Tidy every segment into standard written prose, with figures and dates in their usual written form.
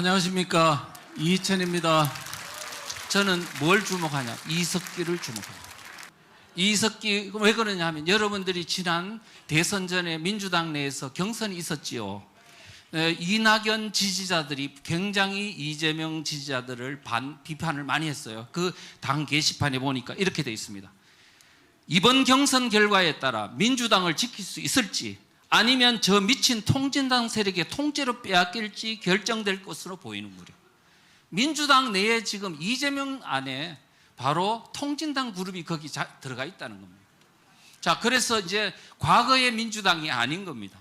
안녕하십니까, 이희천입니다. 저는 뭘 주목하냐? 이석기를 주목합니다. 이석기, 왜 그러냐 하면 여러분들이 지난 대선 전에 민주당 내에서 경선이 있었지요. 이낙연 지지자들이 굉장히 이재명 지지자들을 비판을 많이 했어요. 그 당 게시판에 보니까 이렇게 되어 있습니다. 이번 경선 결과에 따라 민주당을 지킬 수 있을지 아니면 저 미친 통진당 세력의 통째로 빼앗길지 결정될 것으로 보이는구려. 민주당 내에 지금 이재명 안에 바로 통진당 그룹이 거기 들어가 있다는 겁니다. 자, 그래서 이제 과거의 민주당이 아닌 겁니다.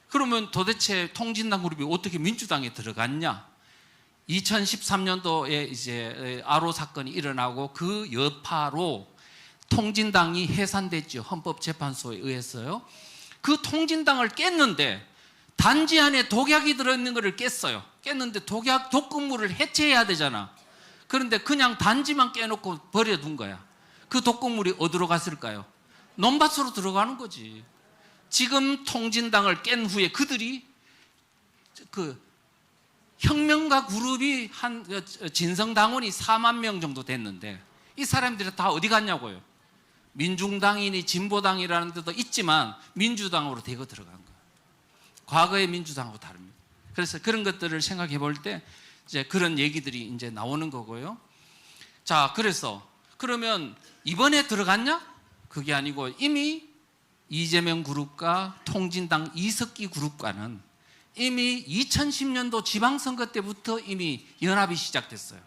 그러면 도대체 통진당 그룹이 어떻게 민주당에 들어갔냐? 2013년도에 이제 아로 사건이 일어나고 그 여파로 통진당이 해산됐죠. 헌법재판소에 의해서요. 그 통진당을 깼는데 단지 안에 독약이 들어있는 것을 깼어요. 깼는데 독극물을 해체해야 되잖아. 그런데 그냥 단지만 깨놓고 버려둔 거야. 그 독극물이 어디로 갔을까요? 논밭으로 들어가는 거지. 지금 통진당을 깬 후에 그들이 그 혁명가 그룹이 한 진성당원이 4만 명 정도 됐는데 이 사람들이 다 어디 갔냐고요. 민중당이니 진보당이라는 데도 있지만 민주당으로 대거 들어간 거예요. 과거의 민주당하고 다릅니다. 그래서 그런 것들을 생각해 볼 때 이제 그런 얘기들이 이제 나오는 거고요. 자, 그래서 그러면 이번에 들어갔냐? 그게 아니고 이미 이재명 그룹과 통진당 이석기 그룹과는 이미 2010년도 지방선거 때부터 이미 연합이 시작됐어요.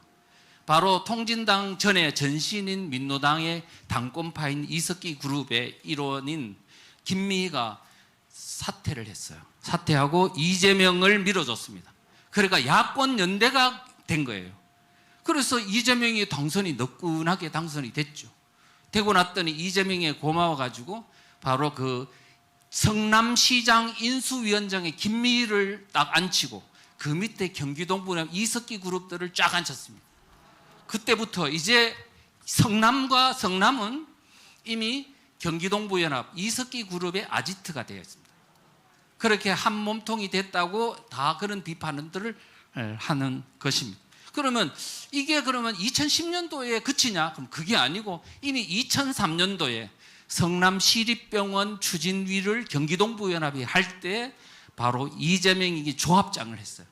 바로 통진당 전에 전신인 민노당의 당권파인 이석기 그룹의 일원인 김미희가 사퇴를 했어요. 사퇴하고 이재명을 밀어줬습니다. 그러니까 야권 연대가 된 거예요. 그래서 이재명이 당선이 너끈하게 당선이 됐죠. 되고 났더니 이재명이 고마워가지고 바로 그 성남시장 인수위원장의 김미희를 딱 앉히고 그 밑에 경기동부남 이석기 그룹들을 쫙 앉혔습니다. 그때부터 이제 성남은 이미 경기동부연합 이석기 그룹의 아지트가 되어 있습니다. 그렇게 한 몸통이 됐다고 다 그런 비판들을 하는 것입니다. 그러면 이게 그러면 2010년도에 그치냐? 그럼 그게 아니고 이미 2003년도에 성남시립병원 추진위를 경기동부연합이 할 때 바로 이재명이 조합장을 했어요.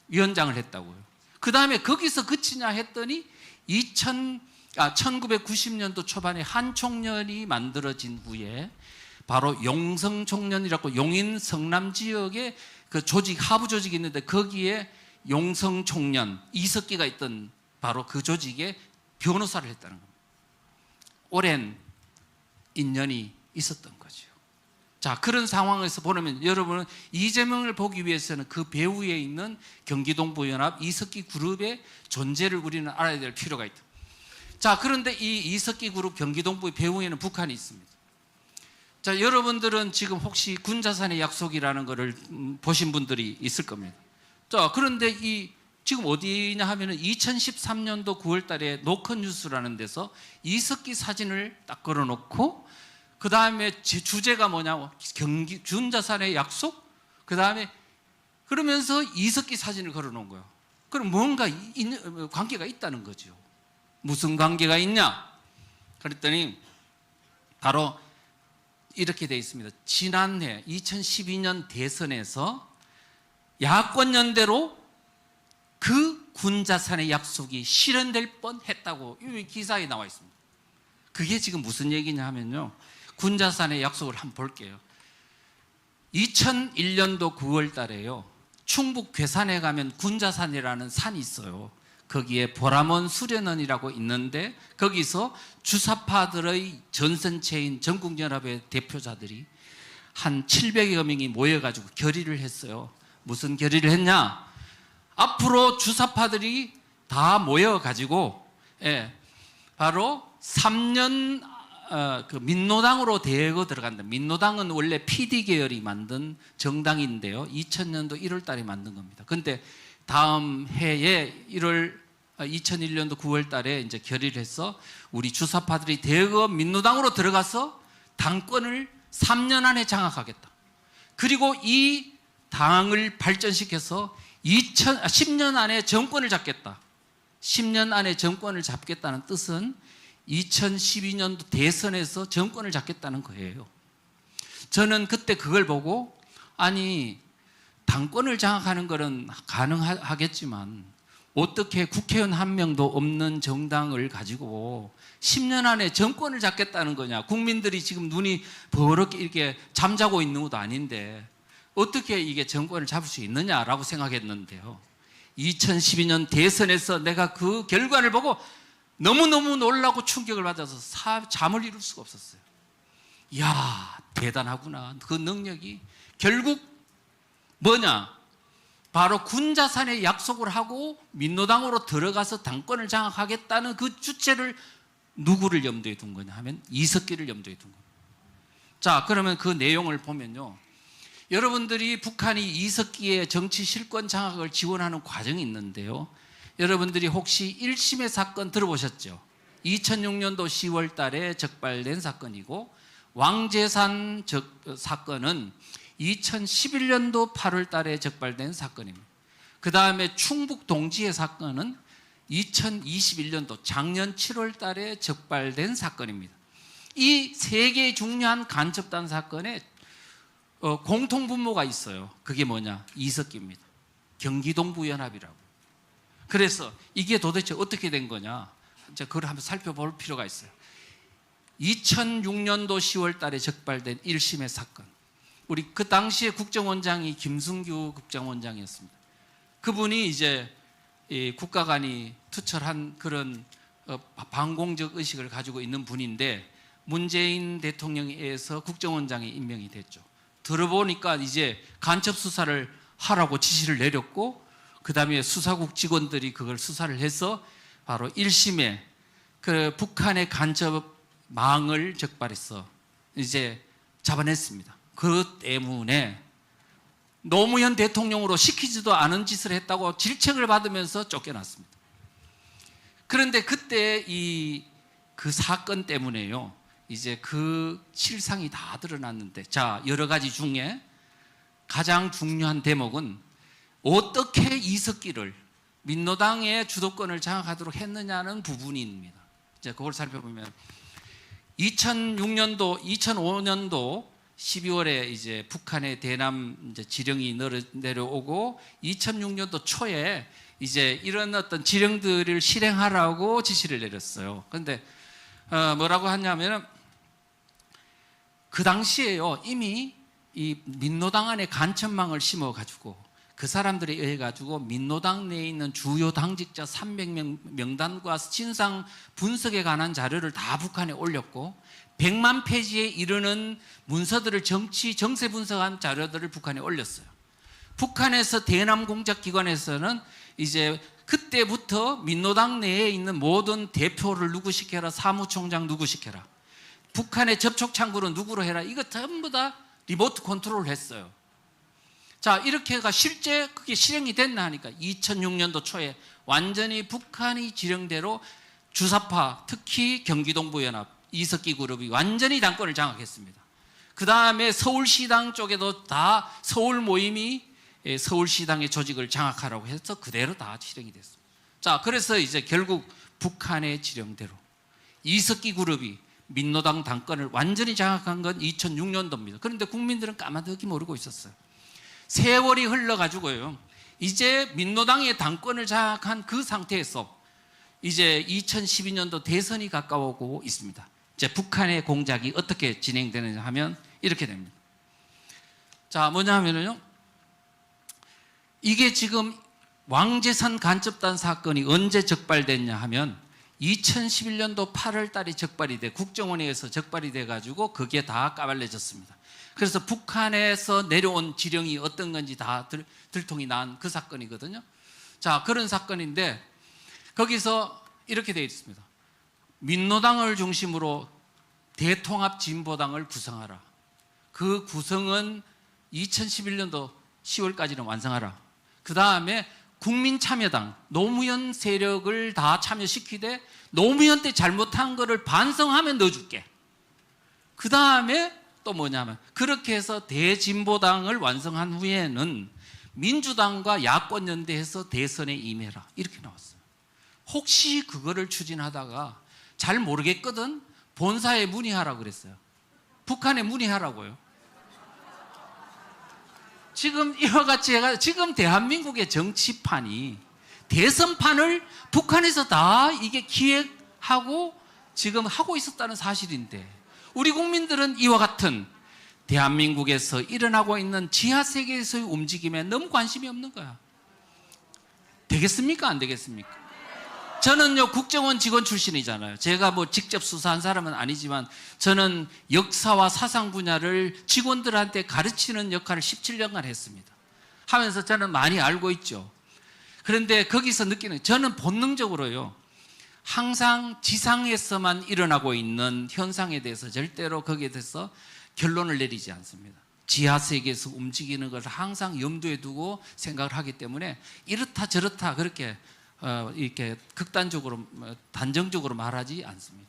위원장을 했다고요. 그 다음에 거기서 그치냐 했더니 1990년도 초반에 한 총련이 만들어진 후에 바로 용성총련이라고 용인 성남 지역에 그 조직, 하부 조직이 있는데 거기에 용성총련 이석기가 있던 바로 그 조직에 변호사를 했다는 겁니다. 오랜 인연이 있었던 거죠. 자, 그런 상황에서 보면 여러분은 이재명을 보기 위해서는 그 배후에 있는 경기동부연합 이석기 그룹의 존재를 우리는 알아야 될 필요가 있다. 자, 그런데 이 이석기 그룹 경기동부의 배후에는 북한이 있습니다. 자, 여러분들은 지금 혹시 군자산의 약속이라는 것을 보신 분들이 있을 겁니다. 자, 그런데 이 지금 어디냐 하면은 2013년도 9월 달에 노컷뉴스라는 데서 이석기 사진을 딱 걸어놓고 그 다음에 주제가 뭐냐고 군자산의 약속? 그 다음에 그러면서 이석기 사진을 걸어놓은 거예요. 그럼 뭔가 관계가 있다는 거죠. 무슨 관계가 있냐? 그랬더니 바로 이렇게 되어 있습니다. 지난해 2012년 대선에서 야권 연대로 그 군자산의 약속이 실현될 뻔했다고 이 기사에 나와 있습니다. 그게 지금 무슨 얘기냐 하면요. 군자산의 약속을 한번 볼게요. 2001년도 9월 달에요. 충북 괴산에 가면 군자산이라는 산이 있어요. 거기에 보람원 수련원이라고 있는데 거기서 주사파들의 전선체인 전국연합의 대표자들이 한 700여 명이 모여가지고 결의를 했어요. 무슨 결의를 했냐? 앞으로 주사파들이 다 모여가지고 바로 3년 그 민노당으로 대거 들어간다. 민노당은 원래 PD 계열이 만든 정당인데요. 2000년도 1월 달에 만든 겁니다. 근데 다음 해에 2001년도 9월 달에 이제 결의를 해서 우리 주사파들이 대거 민노당으로 들어가서 당권을 3년 안에 장악하겠다. 그리고 이 당을 발전시켜서 10년 안에 정권을 잡겠다. 10년 안에 정권을 잡겠다는 뜻은 2012년도 대선에서 정권을 잡겠다는 거예요. 저는 그때 그걸 보고 아니 당권을 장악하는 것은 가능하겠지만 어떻게 국회의원 한 명도 없는 정당을 가지고 10년 안에 정권을 잡겠다는 거냐. 국민들이 지금 눈이 버럭 이렇게 잠자고 있는 것도 아닌데 어떻게 이게 정권을 잡을 수 있느냐라고 생각했는데요. 2012년 대선에서 내가 그 결과를 보고 너무너무 놀라고 충격을 받아서 잠을 이룰 수가 없었어요. 이야, 대단하구나. 그 능력이 결국 뭐냐? 바로 군자산에 약속을 하고 민노당으로 들어가서 당권을 장악하겠다는 그 주체를 누구를 염두에 둔 거냐 하면 이석기를 염두에 둔 거예요. 자, 그러면 그 내용을 보면요. 여러분들이 북한이 이석기의 정치 실권 장악을 지원하는 과정이 있는데요. 여러분들이 혹시 1심의 사건 들어보셨죠? 2006년도 10월 달에 적발된 사건이고 왕재산 사건은 2011년도 8월 달에 적발된 사건입니다. 그 다음에 충북 동지의 사건은 2021년도 작년 7월 달에 적발된 사건입니다. 이 세 개의 중요한 간첩단 사건에 공통분모가 있어요. 그게 뭐냐? 이석기입니다. 경기동부연합이라고. 그래서 이게 도대체 어떻게 된 거냐? 이제 그걸 한번 살펴볼 필요가 있어요. 2006년도 10월 달에 적발된 1심의 사건. 우리 그 당시에 국정원장이 김승규 국정원장이었습니다. 그분이 이제 국가관이 투철한 그런 반공적 의식을 가지고 있는 분인데 문재인 대통령에 의해서 국정원장이 임명이 됐죠. 들어보니까 이제 간첩 수사를 하라고 지시를 내렸고 그 다음에 수사국 직원들이 그걸 수사를 해서 바로 1심에 그 북한의 간첩망을 적발해서 이제 잡아냈습니다. 그 때문에 노무현 대통령으로 시키지도 않은 짓을 했다고 질책을 받으면서 쫓겨났습니다. 그런데 그때 그 사건 때문에요. 이제 그 실상이 다 드러났는데, 자, 여러 가지 중에 가장 중요한 대목은 어떻게 이석기를 민노당의 주도권을 장악하도록 했느냐는 부분입니다. 이제 그걸 살펴보면 2005년도 12월에 이제 북한의 대남 이제 지령이 내려오고 2006년도 초에 이제 이런 어떤 지령들을 실행하라고 지시를 내렸어요. 그런데 뭐라고 하냐면은 그 당시에요 이미 이 민노당 안에 간첩망을 심어가지고 그 사람들에 의해 가지고 민노당 내에 있는 주요 당직자 300명 명단과 진상 분석에 관한 자료를 다 북한에 올렸고 100만 페이지에 이르는 문서들을 정세 분석한 자료들을 북한에 올렸어요. 북한에서 대남 공작 기관에서는 이제 그때부터 민노당 내에 있는 모든 대표를 누구 시켜라, 사무총장 누구 시켜라, 북한의 접촉 창구를 누구로 해라, 이거 전부 다 리모트 컨트롤을 했어요. 자, 이렇게가 실제 그게 실행이 됐나 하니까 2006년도 초에 완전히 북한이 지령대로 주사파, 특히 경기동부연합, 이석기 그룹이 완전히 당권을 장악했습니다. 그 다음에 서울시당 쪽에도 다 서울 모임이 서울시당의 조직을 장악하라고 해서 그대로 다 실행이 됐습니다. 자, 그래서 이제 결국 북한의 지령대로 이석기 그룹이 민노당 당권을 완전히 장악한 건 2006년도입니다. 그런데 국민들은 까마득히 모르고 있었어요. 세월이 흘러가지고요. 이제 민노당의 당권을 장악한 그 상태에서 이제 2012년도 대선이 가까워오고 있습니다. 이제 북한의 공작이 어떻게 진행되느냐 하면 이렇게 됩니다. 자, 뭐냐 하면요. 이게 지금 왕재산 간첩단 사건이 언제 적발됐냐 하면 2011년도 8월 달에 적발이 돼 국정원에 의해서 적발이 돼 가지고 그게 다 까발려졌습니다. 그래서 북한에서 내려온 지령이 어떤 건지 다 들통이 난 그 사건이거든요. 자, 그런 사건인데 거기서 이렇게 되어 있습니다. 민노당을 중심으로 대통합 진보당을 구성하라. 그 구성은 2011년도 10월까지는 완성하라. 그 다음에 국민참여당, 노무현 세력을 다 참여시키되 노무현 때 잘못한 거를 반성하면 넣어줄게. 그 다음에 또 뭐냐면 그렇게 해서 대진보당을 완성한 후에는 민주당과 야권 연대해서 대선에 임해라 이렇게 나왔어요. 혹시 그거를 추진하다가 잘 모르겠거든 본사에 문의하라고 그랬어요. 북한에 문의하라고요. 지금 이와 같이 지금 대한민국의 정치판이 대선판을 북한에서 다 이게 기획하고 지금 하고 있었다는 사실인데, 우리 국민들은 이와 같은 대한민국에서 일어나고 있는 지하세계에서의 움직임에 너무 관심이 없는 거야. 되겠습니까? 안 되겠습니까? 저는요, 국정원 직원 출신이잖아요. 제가 뭐 직접 수사한 사람은 아니지만 저는 역사와 사상 분야를 직원들한테 가르치는 역할을 17년간 했습니다. 하면서 저는 많이 알고 있죠. 그런데 거기서 느끼는, 저는 본능적으로요, 항상 지상에서만 일어나고 있는 현상에 대해서 절대로 거기에 대해서 결론을 내리지 않습니다. 지하세계에서 움직이는 것을 항상 염두에 두고 생각을 하기 때문에 이렇다 저렇다 그렇게 이렇게 극단적으로 단정적으로 말하지 않습니다.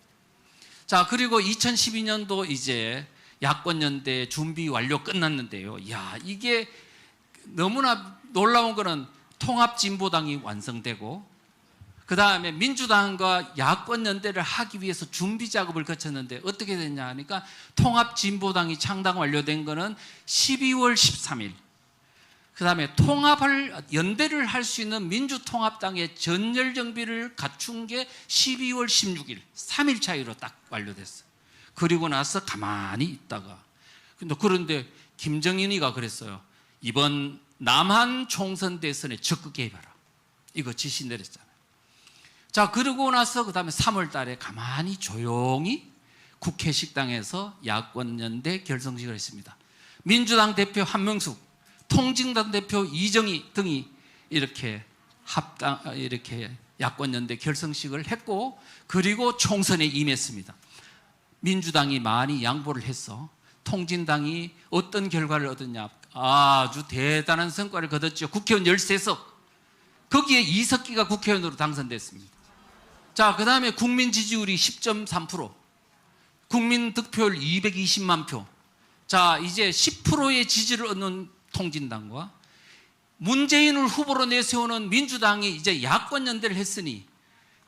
자, 그리고 2012년도 이제 야권연대 준비 완료 끝났는데요. 야, 이게 너무나 놀라운 거는 통합진보당이 완성되고, 그 다음에 민주당과 야권연대를 하기 위해서 준비 작업을 거쳤는데 어떻게 됐냐 하니까, 통합진보당이 창당 완료된 거는 12월 13일, 그 다음에 연대를 할 수 있는 민주통합당의 전열 정비를 갖춘 게 12월 16일, 3일 차이로 딱 완료됐어요. 그리고 나서 가만히 있다가, 그런데 김정인이가 그랬어요. 이번 남한 총선 대선에 적극 개입해라, 이거 지시 내렸잖아요. 자, 그러고 나서 그 다음에 3월 달에 가만히 조용히 국회 식당에서 야권연대 결성식을 했습니다. 민주당 대표 한명숙, 통진당 대표 이정희 등이 이렇게 이렇게 야권연대 결성식을 했고, 그리고 총선에 임했습니다. 민주당이 많이 양보를 해서 통진당이 어떤 결과를 얻었냐, 아주 대단한 성과를 거뒀죠. 국회의원 13석, 거기에 이석기가 국회의원으로 당선됐습니다. 자, 그 다음에 국민 지지율이 10.3%, 국민 득표율 220만 표. 자, 이제 10%의 지지를 얻는 통진당과 문재인을 후보로 내세우는 민주당이 이제 야권연대를 했으니,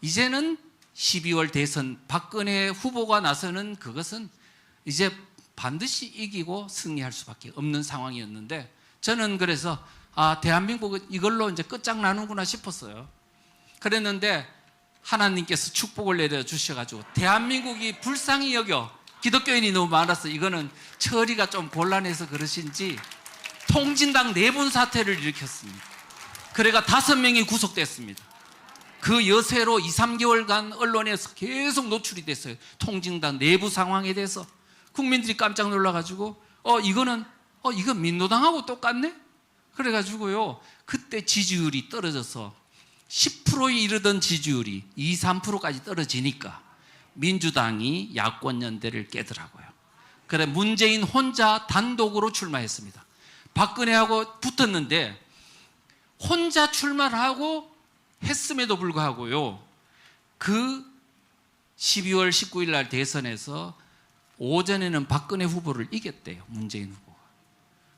이제는 12월 대선 박근혜 후보가 나서는 그것은 이제 반드시 이기고 승리할 수밖에 없는 상황이었는데, 저는 그래서 대한민국은 이걸로 이제 끝장나는구나 싶었어요. 그랬는데 하나님께서 축복을 내려주셔가지고 대한민국이 불쌍히 여겨, 기독교인이 너무 많아서 이거는 처리가 좀 곤란해서 그러신지 통진당 내분 사태를 일으켰습니다. 그래가 5명이 구속됐습니다. 그 여세로 2, 3개월간 언론에서 계속 노출이 됐어요. 통진당 내부 상황에 대해서 국민들이 깜짝 놀라가지고 이건 민노당하고 똑같네? 그래가지고요, 그때 지지율이 떨어져서 10%에 이르던 지지율이 2, 3%까지 떨어지니까 민주당이 야권연대를 깨더라고요. 그래 문재인 혼자 단독으로 출마했습니다. 박근혜하고 붙었는데 혼자 출마를 하고 했음에도 불구하고요, 그 12월 19일 날 대선에서 오전에는 박근혜 후보를 이겼대요, 문재인 후보가.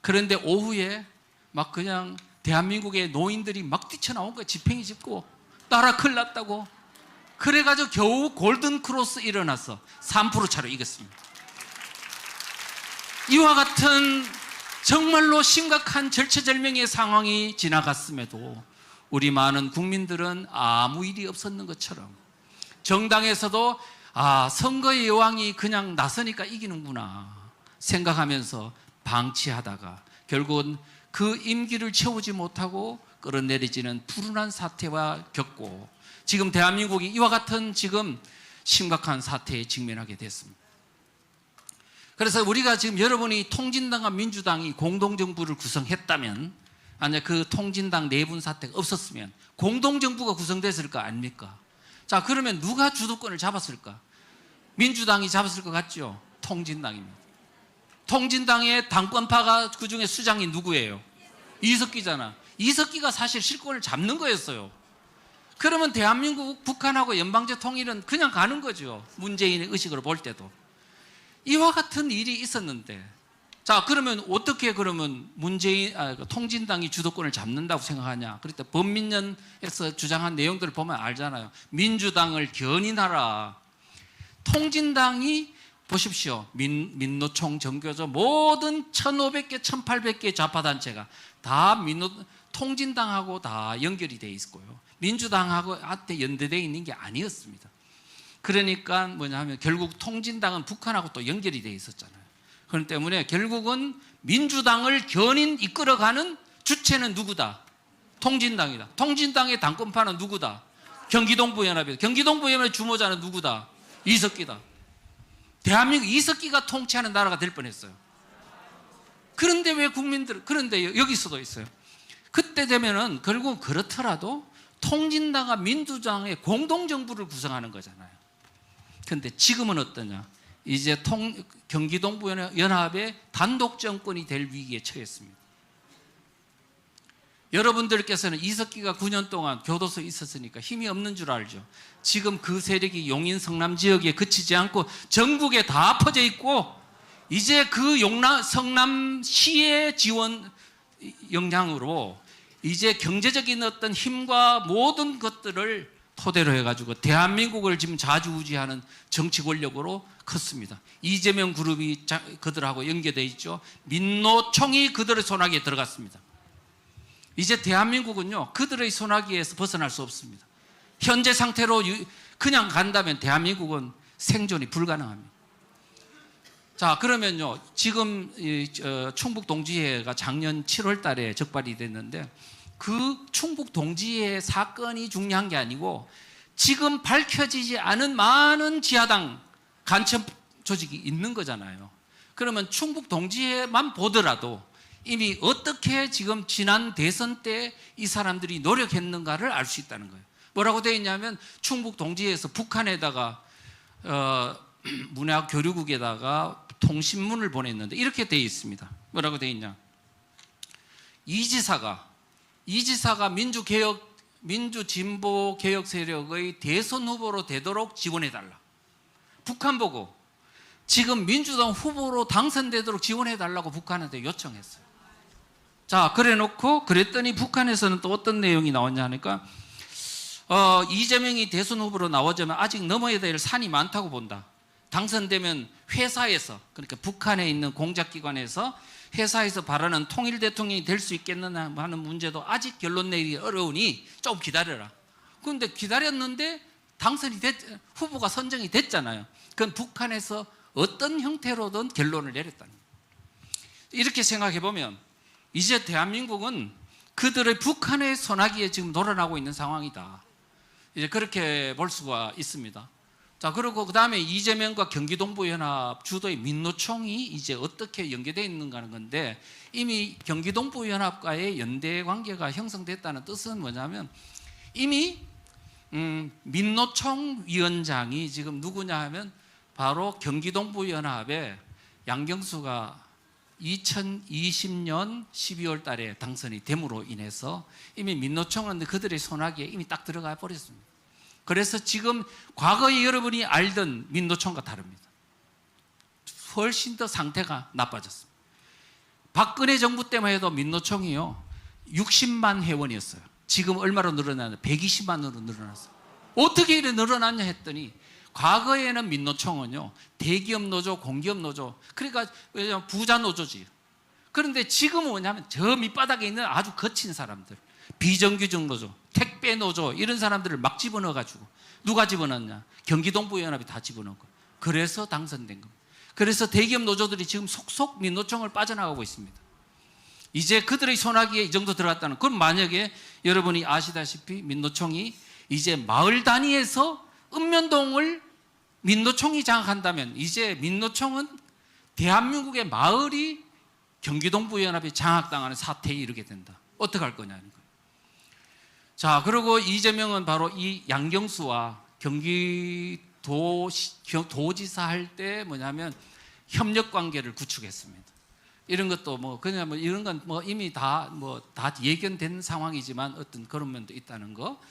그런데 오후에 막 그냥 대한민국의 노인들이 막 뛰쳐나온 거예요. 지팽이 짚고 나라 큰일 났다고. 그래가지고 겨우 골든크로스 일어나서 3% 차로 이겼습니다. 이와 같은 정말로 심각한 절체절명의 상황이 지나갔음에도 우리 많은 국민들은 아무 일이 없었는 것처럼, 정당에서도 선거의 여왕이 그냥 나서니까 이기는구나 생각하면서 방치하다가 결국은 그 임기를 채우지 못하고 끌어내리지는 불운한 사태와 겪고, 지금 대한민국이 이와 같은 지금 심각한 사태에 직면하게 됐습니다. 그래서 우리가 지금 여러분이 통진당과 민주당이 공동정부를 구성했다면, 아니 그 통진당 내분 사태가 없었으면 공동정부가 구성됐을 거 아닙니까? 자, 그러면 누가 주도권을 잡았을까? 민주당이 잡았을 것 같죠? 통진당입니다. 통진당의 당권파가 그중에 수장이 누구예요? 이석기잖아. 이석기가 사실 실권을 잡는 거였어요. 그러면 대한민국 북한하고 연방제 통일은 그냥 가는 거죠. 문재인의 의식으로 볼 때도. 이와 같은 일이 있었는데 자, 그러면 어떻게 그러면 통진당이 주도권을 잡는다고 생각하냐? 그랬더니 범민련에서 주장한 내용들을 보면 알잖아요. 민주당을 견인하라. 통진당이 보십시오. 민노총, 정교조 모든 1,500개, 1,800개 좌파단체가 다 통진당하고 다 연결이 돼 있고요. 민주당하고 한테 연대되어 있는 게 아니었습니다. 그러니까 뭐냐면 결국 통진당은 북한하고 또 연결이 돼 있었잖아요. 그렇기 때문에 결국은 민주당을 견인 이끌어가는 주체는 누구다? 통진당이다. 통진당의 당권파는 누구다? 경기동부연합이다. 경기동부연합의 주모자는 누구다? 이석기다. 대한민국 이석기가 통치하는 나라가 될 뻔했어요. 그런데 왜 그런데 여기서도 있어요. 그때 되면은 결국 그렇더라도 통진당과 민주당의 공동정부를 구성하는 거잖아요. 그런데 지금은 어떠냐? 이제 경기동부연합의 단독 정권이 될 위기에 처했습니다. 여러분들께서는 이석기가 9년 동안 교도소에 있었으니까 힘이 없는 줄 알죠. 지금 그 세력이 용인 성남 지역에 그치지 않고 전국에 다 퍼져 있고, 이제 그 성남시의 지원 영향으로 이제 경제적인 어떤 힘과 모든 것들을 토대로 해가지고 대한민국을 지금 좌지우지하는 정치 권력으로 컸습니다. 이재명 그룹이 그들하고 연계되어 있죠. 민노총이 그들의 손아귀에 들어갔습니다. 이제 대한민국은요, 그들의 손아귀에서 벗어날 수 없습니다. 현재 상태로 그냥 간다면 대한민국은 생존이 불가능합니다. 자, 그러면요, 지금 충북 동지회가 작년 7월 달에 적발이 됐는데, 그 충북 동지회 사건이 중요한 게 아니고 지금 밝혀지지 않은 많은 지하당 간첩 조직이 있는 거잖아요. 그러면 충북 동지회만 보더라도 이미 어떻게 지금 지난 대선 때 이 사람들이 노력했는가를 알 수 있다는 거예요. 뭐라고 되어 있냐면 충북 동지회에서 북한에다가 문해학 교류국에다가 통신문을 보냈는데 이렇게 되어 있습니다. 뭐라고 되어 있냐? 이 지사가 민주진보 개혁 세력의 대선 후보로 되도록 지원해달라. 북한 보고 지금 민주당 후보로 당선되도록 지원해달라고 북한한테 요청했어요. 자, 그랬더니 북한에서는 또 어떤 내용이 나왔냐 하니까 이재명이 대선 후보로 나오자면 아직 넘어야 될 산이 많다고 본다. 당선되면 회사에서, 그러니까 북한에 있는 공작기관에서 회사에서 바라는 통일 대통령이 될 수 있겠느냐 하는 문제도 아직 결론 내리기 어려우니 좀 기다려라. 그런데 기다렸는데 후보가 선정이 됐잖아요. 그건 북한에서 어떤 형태로든 결론을 내렸다는 거예요. 이렇게 생각해 보면 이제 대한민국은 그들의 북한의 손아귀에 지금 놀아나고 있는 상황이다. 이제 그렇게 볼 수가 있습니다. 자, 그리고 그 다음에 이재명과 경기동부연합 주도의 민노총이 이제 어떻게 연계되어 있는가 하는 건데, 이미 경기동부연합과의 연대 관계가 형성됐다는 뜻은 뭐냐면 이미 민노총 위원장이 지금 누구냐 하면 바로 경기동부연합의 양경수가 2020년 12월 달에 당선이 됨으로 인해서 이미 민노총은 그들의 손아귀에 이미 딱 들어가 버렸습니다. 그래서 지금 과거에 여러분이 알던 민노총과 다릅니다. 훨씬 더 상태가 나빠졌습니다. 박근혜 정부 때만 해도 민노총이요 60만 회원이었어요. 지금 얼마로 늘어났냐? 120만으로 늘어났어요. 어떻게 이렇게 늘어났냐 했더니 과거에는 민노총은요 대기업 노조, 공기업 노조, 그러니까 부자 노조지. 그런데 지금은 뭐냐면 저 밑바닥에 있는 아주 거친 사람들, 비정규직 노조, 택배 노조, 이런 사람들을 막 집어넣어가지고, 누가 집어넣냐? 경기동부연합이 다 집어넣은 거예요. 그래서 당선된 겁니다. 그래서 대기업 노조들이 지금 속속 민노총을 빠져나가고 있습니다. 이제 그들의 손아귀에 이 정도 들어갔다는, 그럼 만약에 여러분이 아시다시피 민노총이 이제 마을 단위에서 읍면동을 민노총이 장악한다면 이제 민노총은 대한민국의 마을이 경기동부연합이 장악당하는 사태에 이르게 된다. 어떻게 할 거냐는 거예요. 자, 그리고 이재명은 바로 이 양경수와 경기도지사 할 때 뭐냐면 협력 관계를 구축했습니다. 이런 것도 이런 건 이미 다 예견된 상황이지만 어떤 그런 면도 있다는 거.